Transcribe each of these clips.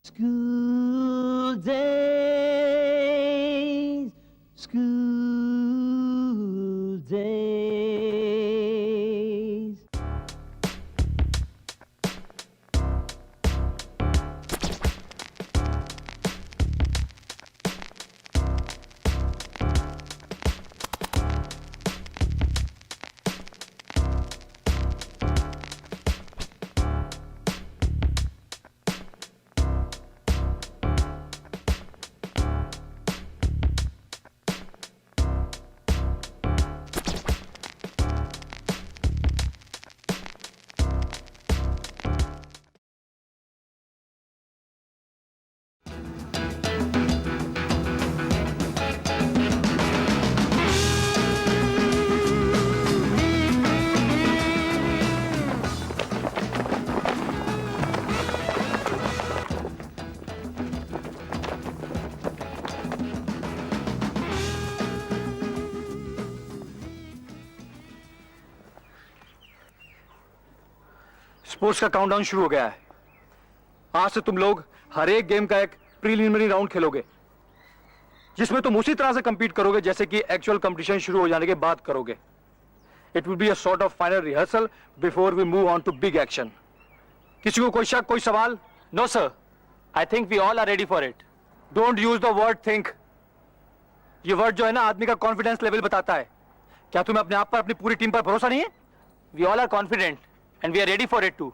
School days, school days. Sports का countdown शुरू हो गया है। आज से तुम लोग हर एक गेम का एक प्रीलिमिनरी राउंड खेलोगे, जिसमें तुम उसी तरह से कंपीट करोगे जैसे कि एक्चुअल कंपटीशन शुरू हो जाने के बाद करोगे। It will be a sort of final rehearsal before we move on to big action. किसी को कोई शक, कोई सवाल? No sir, I think we all are ready for it. Don't use the word think. ये वर्ड जो है ना, आदमी का कॉन्फिडेंस लेवल बताता है। क्या तुम्हें अपने आप पर, अपनी पूरी टीम पर भरोसा नहीं है? We all are confident and we are ready for it too,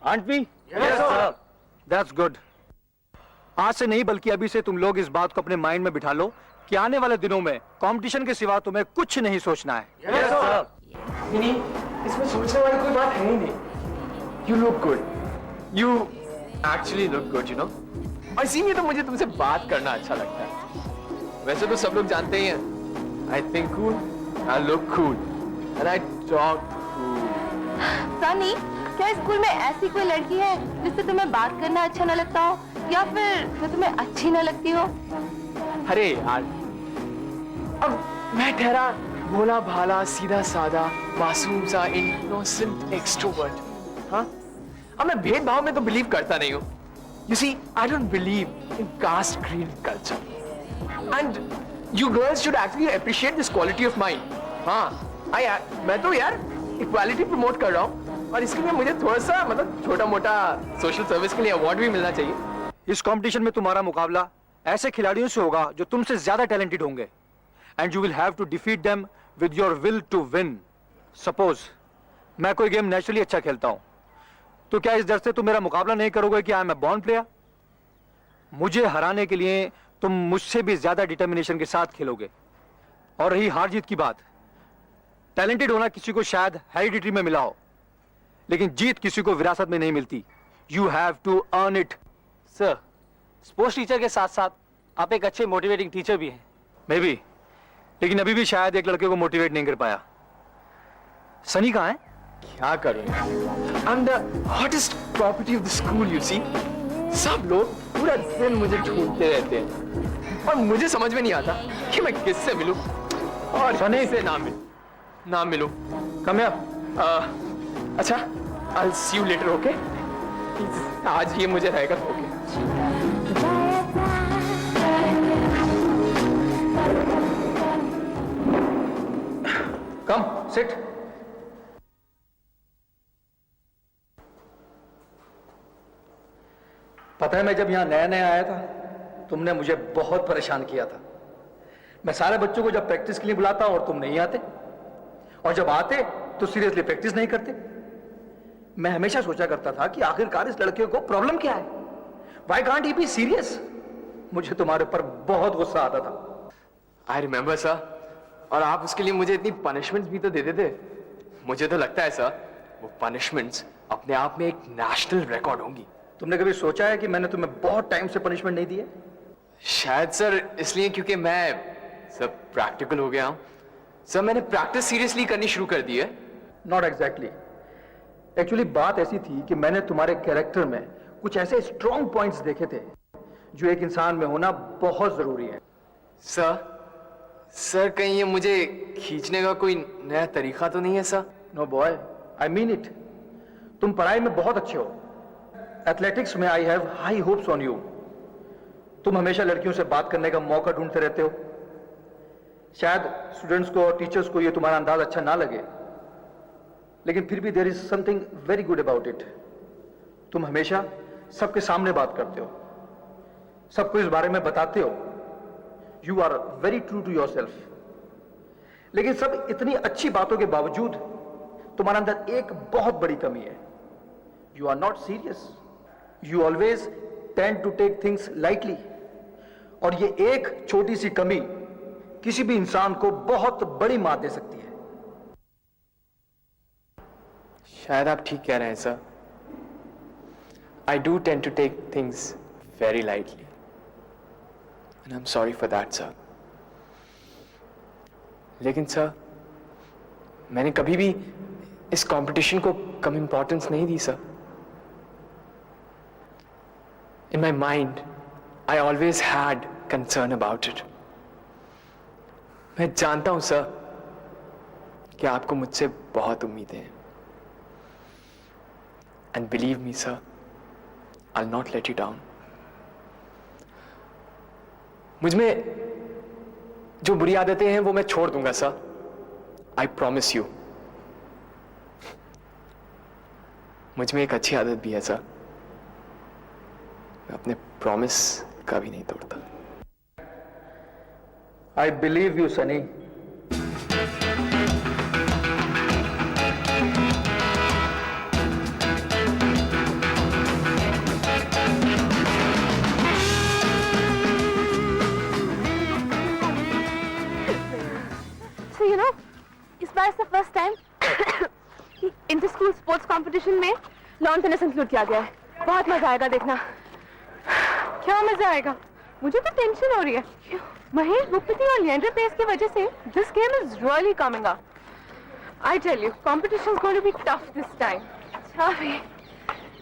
aren't we? Yes sir. That's good. आज से नहीं बल्कि अभी से तुम लोग इस बात को अपने माइंड में बिठा लो कि आने वाले दिनों में कंपटीशन के सिवा तुम्हें कुछ नहीं सोचना है। Yes sir. नहीं, इसमें सोचने वाली कोई बात है ही नहीं। You look good. You actually look good, you know. और इसीलिए तो मुझे तुमसे बात करना अच्छा लगता है। वैसे तो सब लोग जानते ही हैं। I think cool, I look cool, and I talk cool. Sunny, क्या स्कूल में ऐसी कोई लड़की है जिससे तुम्हें बात करना अच्छा न लगता हो, या फिर जो तुम्हें अच्छी न लगती हो? अरे यार, अब मैं ठहरा भोला भाला, सीधा साधा, मासूम सा, इनोसेंट एक्सट्रोवर्ट। हाँ, अब मैं भेदभाव में तो बिलीव करता नहीं हूँ। You see, I don't believe in caste creed culture, and you girls should actually appreciate this quality of mine. हाँ, मैं तो यार इक्वालिटी प्रमोट कर रहा हूँ, और इसके लिए मुझे थोड़ा सा मतलब छोटा मोटा सोशल सर्विस के लिए अवार्ड भी मिलना चाहिए। इस कंपटीशन में तुम्हारा मुकाबला ऐसे खिलाड़ियों से होगा जो तुमसे ज्यादा टैलेंटेड होंगे, and you will have to defeat them with your will to win. Suppose मैं कोई गेम नेचुरली अच्छा खेलता हूँ, तो क्या इस डर से तुम मेरा मुकाबला नहीं करोगे कि I am a born player? मुझे हराने के लिए तुम मुझसे भी ज्यादा डिटर्मिनेशन के साथ खेलोगे। और रही हार जीत की बात, टैलेंटेड होना किसी को शायद हेरिडिटी में मिला हो, लेकिन जीत किसी को विरासत में नहीं मिलती। You have to earn it. Sir, sports teacher के साथ साथ आप एक अच्छे मोटिवेटिंग टीचर भी हैं। मे बी, लेकिन अभी भी शायद एक लड़के को मोटिवेट नहीं कर पाया। सनी कहाँ है? क्या करूं? I'm the hottest property of the school, you see. सब लोग पूरा दिन मुझे ढूंढते रहते हैं, और मुझे समझ में नहीं आता कि मैं किससे मिलूं और किससे ना मिलूं। Come here. अच्छा, I'll see you later, okay? आज ये मुझे रहेगा, okay? कम, सिट। पता है, मैं जब यहां नया नया आया था, तुमने मुझे बहुत परेशान किया था। मैं सारे बच्चों को जब प्रैक्टिस के लिए बुलाता और तुम नहीं आते, और जब आते तो सीरियसली प्रैक्टिस नहीं करते। मैं हमेशा सोचा करता था कि आखिरकार इस लड़के को प्रॉब्लम क्या है? Why can't he be serious? मुझे तुम्हारे ऊपर बहुत गुस्सा आता था। I remember, sir. और आप उसके लिए मुझे इतनी पनिशमेंट्स भी तो देते थे। मुझे तो लगता है सर, वो पनिशमेंट्स अपने आप में एक नेशनल रिकॉर्ड होंगी। तुमने कभी सोचा है कि मैंने तुम्हें बहुत टाइम से पनिशमेंट नहीं दी है? शायद सर इसलिए क्योंकि मैं सब प्रैक्टिकल हो गया हूं। सर, मैंने प्रैक्टिस सीरियसली करनी शुरू कर दी है। Not exactly. एक्चुअली बात ऐसी थी कि मैंने तुम्हारे कैरेक्टर में कुछ ऐसे स्ट्रॉन्ग पॉइंट्स देखे थे जो एक इंसान में होना बहुत जरूरी है। सर कहीं ये मुझे खींचने का कोई नया तरीका तो नहीं है sir? No boy, I mean it. तुम पढ़ाई में बहुत अच्छे हो, एथलेटिक्स में I have high hopes on you. तुम हमेशा लड़कियों से बात करने का मौका ढूंढते रहते हो। शायद स्टूडेंट्स को और टीचर्स को यह तुम्हारा अंदाज अच्छा ना लगे, लेकिन फिर भी there is something very good about it. तुम हमेशा सबके सामने बात करते हो, सबको इस बारे में बताते हो। You are very true to yourself. लेकिन सब इतनी अच्छी बातों के बावजूद तुम्हारे अंदर एक बहुत बड़ी कमी है। You are not serious. You always tend to take things lightly. और ये एक छोटी सी कमी किसी भी इंसान को बहुत बड़ी मात दे सकती है। शायद आप ठीक कह रहे हैं sir. I do tend to take things very lightly, and I'm sorry for that, sir. लेकिन सर, मैंने कभी भी इस कंपटीशन को कम इंपॉर्टेंस नहीं दी sir. In my mind, I always had concern about it. मैं जानता हूं सर कि आपको मुझसे बहुत उम्मीदें हैं। And believe me, sir, I'll not let you down. मुझ में जो बुरी आदतें हैं वो मैं छोड़ दूंगा सर। I promise you. मुझ में एक अच्छी आदत भी है सर। मैं अपने प्रॉमिस कभी नहीं तोड़ता। I believe you, Sunny. So you know, इस बार से first time inter school sports competition में लॉन टेनिस इंक्लूड किया गया है। बहुत मजा आएगा देखना। क्या मजा आएगा? मुझे तो टेंशन हो रही है। महेश भूपति और लिएंडर पेस की वजह से this game is really coming up. I tell you, competition is going to be tough this time. Chavi,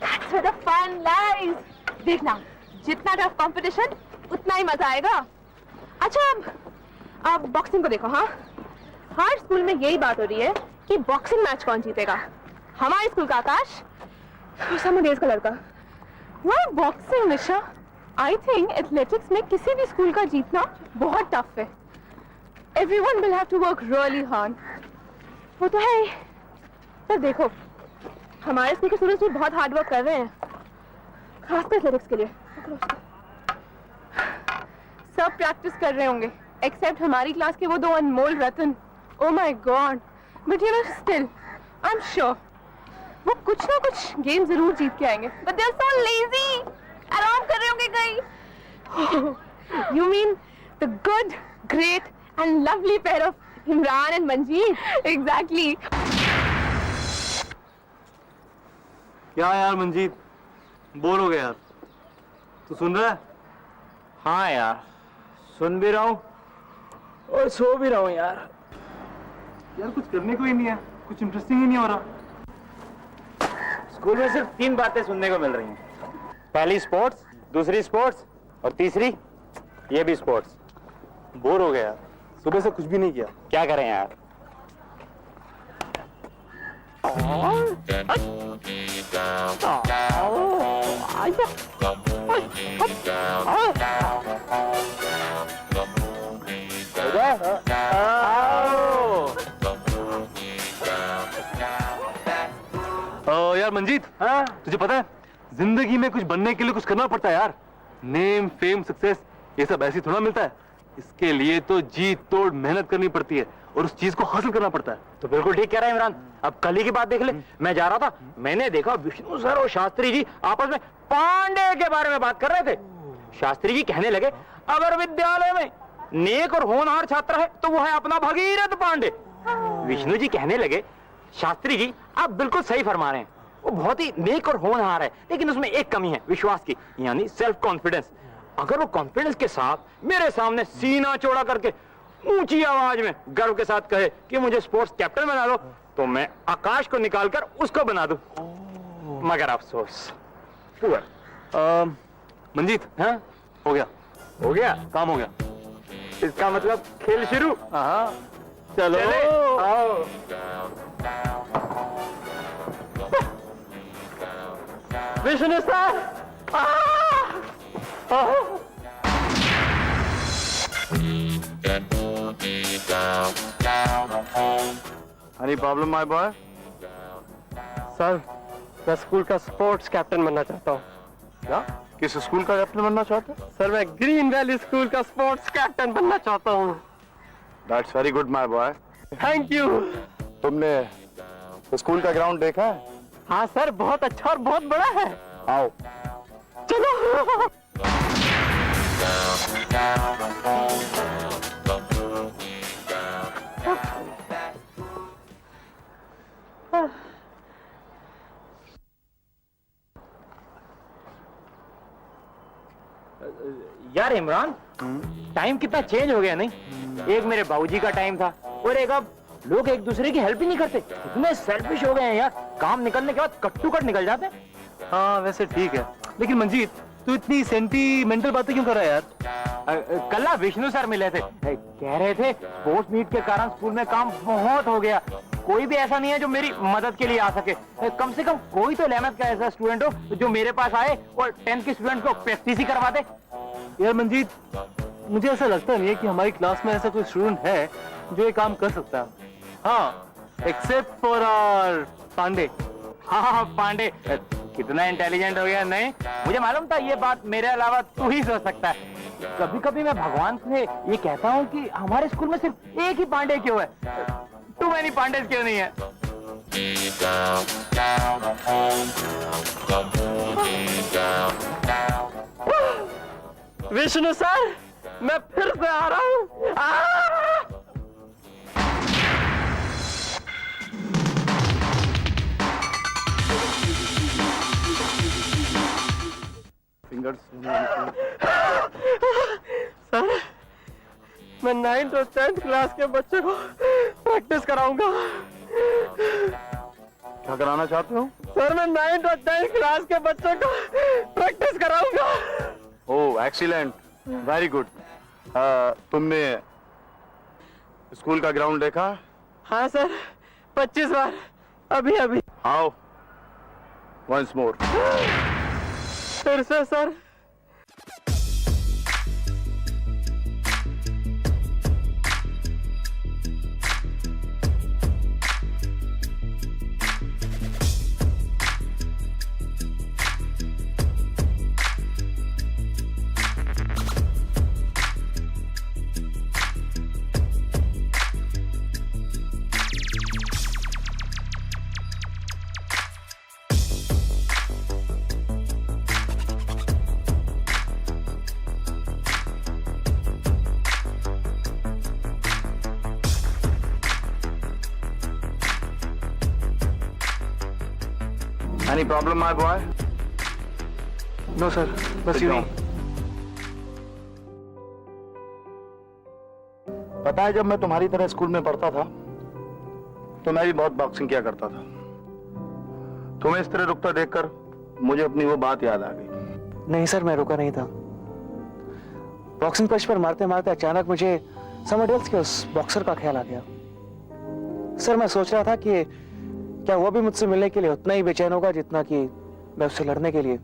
that's where the fun lies. देखना, जितना टफ कंपटीशन उतना ही मजा आएगा। अच्छा, अब बॉक्सिंग को देखो। हाँ, हर स्कूल में यही बात हो रही है कि बॉक्सिंग मैच कौन जीतेगा। हमारे स्कूल का आकाश और समदेश का लड़का। वो boxing Nisha, I think athletics में किसी भी स्कूल का जीतना बहुत टफ है। Everyone will have to work really hard. वो तो है ही। पर देखो, हमारे स्कूल के स्टूडेंट्स भी बहुत हार्ड वर्क कर रहे हैं, खासकर एथलेटिक्स के लिए। सब प्रैक्टिस कर रहे होंगे एक्सेप्ट हमारी क्लास के वो दो अनमोल रतन। Oh my God, but you know still I am sure वो कुछ ना कुछ गेम जरूर जीत के आएंगे। But they are so lazy, आराम कर रहे होंगे कहीं। You mean the good, great and lovely pair of Imran and Manjit. Exactly. क्या यार मंजीत, बोर हो गया यार। तू सुन रहा है? हाँ यार, सुन भी रहा हूँ और सो भी रहा हूँ यार। यार कुछ करने को ही नहीं है, कुछ इंटरेस्टिंग ही नहीं हो रहा। स्कूल में सिर्फ 3 बातें सुनने को मिल रही हैं। पहली स्पोर्ट्स, दूसरी स्पोर्ट्स और तीसरी ये भी स्पोर्ट्स। बोर हो गया यार, सुबह से कुछ भी नहीं किया। क्या करें यार? यार मंजीत, हाँ? तुझे पता है जिंदगी में कुछ बनने के लिए कुछ करना पड़ता है यार। नेम, फेम, सक्सेस ये सब ऐसे थोड़ा मिलता है। इसके लिए तो जी तोड़ मेहनत करनी पड़ती है और उस चीज को हासिल करना पड़ता है। तो बिल्कुल ठीक कह रहा है इमरान। अब कल ही की बात देख ले, मैं जा रहा था, मैंने देखा विष्णु सर और शास्त्री जी आपस में पांडे के बारे में बात कर रहे थे। शास्त्री जी कहने लगे, अगर विद्यालय में नेक और होनहार छात्र है तो वो है अपना भगीरथ पांडे। विष्णु जी कहने लगे, शास्त्री जी आप बिल्कुल सही फरमा रहे हैं, वो बहुत ही नेक और होनहार है, लेकिन उसमें एक कमी है, विश्वास की, यानी सेल्फ कॉन्फिडेंस। अगर वो कॉन्फिडेंस के साथ मेरे सामने सीना चौड़ा करके ऊंची आवाज में गर्व के साथ कहे कि मुझे स्पोर्ट्स कैप्टन बना दो, तो मैं आकाश को निकालकर उसको बना दूं। मगर अफसोस, पुअर। मंजीत, हाँ? हो गया, हो गया, काम हो गया। इसका मतलब खेल शुरू। हाँ, चलो आओ। Vishnu sir any problem my boy? Sir मैं स्कूल का स्पोर्ट्स कैप्टन बनना चाहता हूँ। क्या? किस स्कूल का कैप्टन बनना चाहते हो? सर मैं ग्रीन वैली स्कूल का स्पोर्ट्स कैप्टन बनना चाहता हूँ। That's very good my boy. Thank you. तुमने स्कूल का ग्राउंड देखा है? हाँ सर बहुत अच्छा और बहुत बड़ा है। आओ। चलो। यार इमरान, टाइम कितना चेंज हो गया नहीं? एक मेरे बाबूजी का टाइम था और एक अब लोग एक दूसरे की हेल्प ही नहीं करते। इतने सेल्फिश हो गए हैं यार, काम निकलने के बाद कट टू कट निकल जाते हैं। हाँ वैसे ठीक है, लेकिन मंजीत तू इतनी सेंटीमेंटल बातें क्यों कर रहा है यार? कल ना विष्णु सर मिले थे, कह रहे थे स्पोर्ट्स मीट के कारण स्कूल में काम बहुत हो गया, कोई भी ऐसा नहीं है जो मेरी मदद के लिए आ सके। कम से कम कोई तो 11th का ऐसा स्टूडेंट हो जो मेरे पास आए और 10th के स्टूडेंट को प्रैक्टिस ही करवा दे। यार मंजीत, मुझे ऐसा लगता नहीं है कि हमारी क्लास में ऐसा कोई स्टूडेंट है जो ये काम कर सकता है। हाँ, एक्सेप्ट फॉर आवर पांडे। हाँ पांडे कितना इंटेलिजेंट हो गया। नहीं, मुझे मालूम था ये बात मेरे अलावा तू ही सोच सकता है। कभी कभी मैं भगवान से ये कहता हूँ कि हमारे स्कूल में सिर्फ एक ही पांडे क्यों है, टू मेनी पांडे क्यों नहीं है। विष्णु सर, मैं फिर से आ रहा हूँ। फिंगर्स। सर मैं 9th और 10th क्लास के बच्चे को प्रैक्टिस कराऊंगा। क्या कराना चाहते हो? सर मैं 9th और 10th क्लास के बच्चों को प्रैक्टिस कराऊंगा। ओह एक्सीलेंट, वेरी गुड। तुमने स्कूल का ग्राउंड देखा? हाँ सर, 25 बार, अभी अभी। आओ, वंस मोर। फिर से sir. Any problem, my boy? No sir, बस Sit यूं ही। down. पता है जब मैं तुम्हारी तरह स्कूल में पढ़ता था तो मैं भी बहुत बॉक्सिंग किया करता था। तुम्हें इस तरह रुकता देखकर मुझे अपनी वो बात याद आ गई। नहीं सर, मैं रुका नहीं था। बॉक्सिंग पंच पर मारते मारते अचानक मुझे समर एल्स के उस बॉक्सर का ख्याल आ गया। सर मैं सोच रहा था कि क्या वो भी मुझसे मिलने के लिए उतना ही बेचैन होगा जितना कि मैं उससे लड़ने के लिए।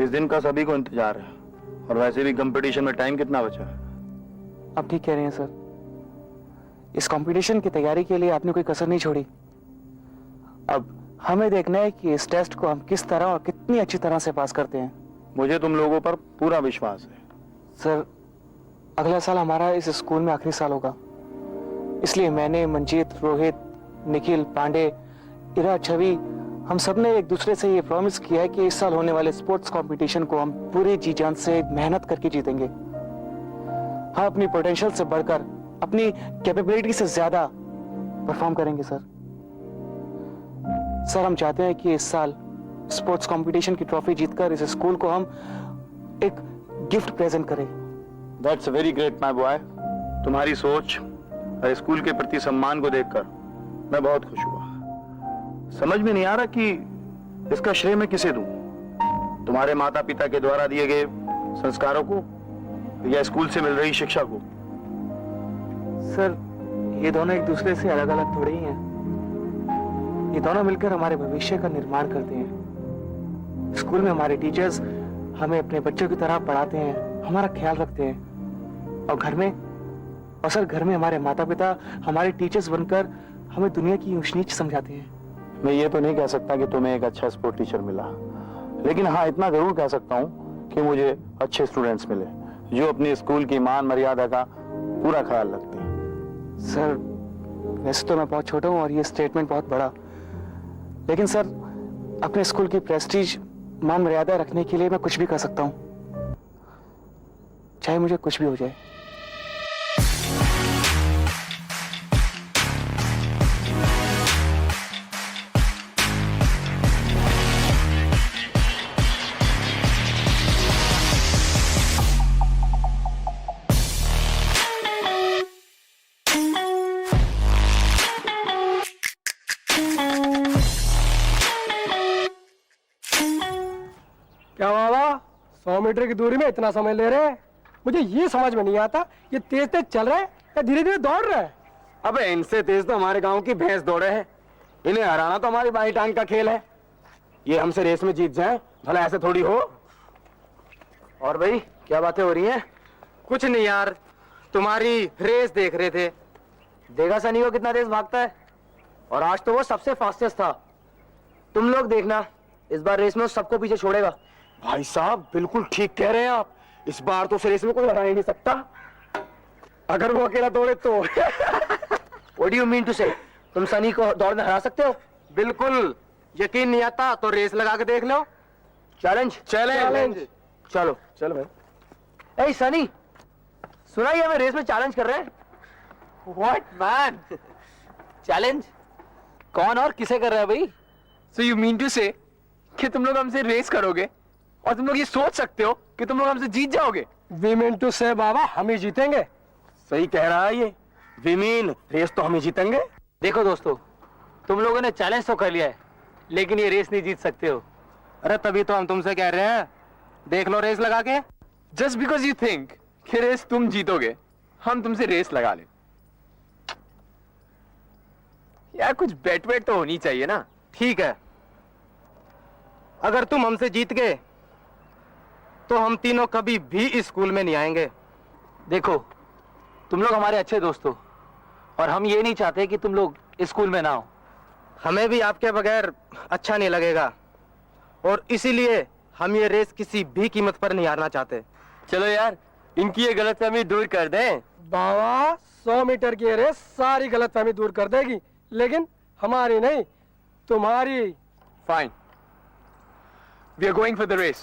इस दिन का सभी को इंतजार है और वैसे भी कंपटीशन में टाइम कितना बचा है? आप ठीक कह रहे हैं सर। इस कंपटीशन की तैयारी के लिए आपने कोई कसर नहीं छोड़ी। अब हमें देखना है कि इस टेस्ट को हम किस तरह और कितनी अच्छी तरह से पास करते हैं। मुझे तुम लोगों पर पूरा विश्वास है। सर अगला साल हमारा इस स्कूल में आखिरी साल होगा, इसलिए मैंने, मंजीत, रोहित, निखिल, पांडे, इरा, छवि, हम सब ने एक दूसरे से ये प्रॉमिस किया है कि इस साल होने वाले स्पोर्ट्स कंपटीशन को हम पूरी जी जान से मेहनत करके जीतेंगे। हम अपनी पोटेंशियल से बढ़कर, अपनी कैपेबिलिटी से ज्यादा परफॉर्म करेंगे सर। सर हम चाहते हैं कि इस साल स्पोर्ट्स कंपटीशन की ट्रॉफी जीतकर इस स्कूल को हम एक गिफ्ट प्रेजेंट करें। That's very great my boy. तुम्हारी सोच और स्कूल के प्रति सम्मान को देखकर मैं बहुत खुश हुआ। समझ में नहीं आ रहा कि इसका श्रेय मैं किसे दूं, तुम्हारे माता पिता के द्वारा दिए गए संस्कारों को या स्कूल से मिल रही शिक्षा को। सर ये दोनों एक दूसरे से अलग अलग थोड़े ही हैं, ये दोनों मिलकर हमारे भविष्य का निर्माण करते हैं। स्कूल में हमारे टीचर्स हमें अपने बच्चों की तरह पढ़ाते हैं, हमारा ख्याल रखते हैं। और घर में हमारे माता पिता हमारे टीचर्स बनकर हमें दुनिया की ऊंच नीच समझाते हैं। मैं ये तो नहीं कह सकता कि तुम्हें एक अच्छा स्पोर्ट टीचर मिला, लेकिन हाँ इतना जरूर कह सकता हूँ कि मुझे अच्छे स्टूडेंट्स मिले जो अपनी स्कूल की मान मर्यादा का पूरा ख्याल रखते हैं। सर वैसे तो मैं बहुत छोटा हूँ और ये स्टेटमेंट बहुत बड़ा, लेकिन सर अपने स्कूल की प्रेस्टीज मान मर्यादा रखने के लिए मैं कुछ भी कर सकता हूँ, चाहे मुझे कुछ भी हो जाए। क्या बाबा 100 मीटर की दूरी में इतना समय ले रहे हैं? मुझे ये समझ में नहीं आता, ये तेज तेज चल रहे हैं या धीरे धीरे दौड़ रहे हैं? अबे इनसे तेज तो हमारे गांव की भैंस दौड़े हैं, इन्हें हराना तो हमारी बाई टांग का खेल है। ये हमसे रेस में जीत जाए, भला ऐसे थोड़ी हो। और भाई क्या बातें हो रही हैं? कुछ नहीं यार, तुम्हारी रेस देख रहे थे। देखा सनी को कितना तेज भागता है, और आज तो वो सबसे फास्टेस्ट था। तुम लोग देखना, इस बार रेस में वो सबको पीछे छोड़ेगा। भाई साहब बिल्कुल ठीक कह रहे हैं आप, इस बार तो उस रेस में कोई हरा ही नहीं सकता, अगर वो अकेला दौड़े तो। What do you mean to say? तुम सनी को दौड़ में हरा सकते हो? बिल्कुल, यकीन नहीं आता तो रेस लगा के देख लो। Challenge challenge. चलो चलो भाई। ए सनी, सुना ये हमें रेस में चैलेंज कर रहे हैं। What man? चैलेंज कौन और किसे कर रहा है भाई? So you mean to say कि तुम लोग हमसे रेस करोगे और तुम लोग ये सोच सकते हो कि तुम लोग हमसे जीत जाओगे? वी मीन टू से बाबा हम ही जीतेंगे। सही कह रहा है ये विमीन, रेस तो हम ही जीतेंगे। देखो दोस्तों, तुम लोगों ने चैलेंज तो कर लिया है, लेकिन ये रेस नहीं जीत सकते हो। अरे तभी तो हम तुमसे कह रहे हैं, देख लो रेस लगा के। Just because you think कि रेस तुम जीतोगे, हम तुमसे रेस लगा ले। यार कुछ बेट वेट तो होनी चाहिए ना। ठीक है, अगर तुम हमसे जीत गए तो हम तीनों कभी भी इस स्कूल में नहीं आएंगे। देखो तुम लोग हमारे अच्छे दोस्त हो, और हम ये नहीं चाहते कि तुम लोग इस स्कूल में ना हो। हमें भी आपके बगैर अच्छा नहीं लगेगा, और इसीलिए हम ये रेस किसी भी कीमत पर नहीं हारना चाहते। चलो यार, इनकी ये गलतफहमी दूर कर दें। बाबा 100 मीटर की रेस सारी गलतफहमी दूर कर देगी, लेकिन हमारी नहीं, तुम्हारी। Fine. We are going for the race.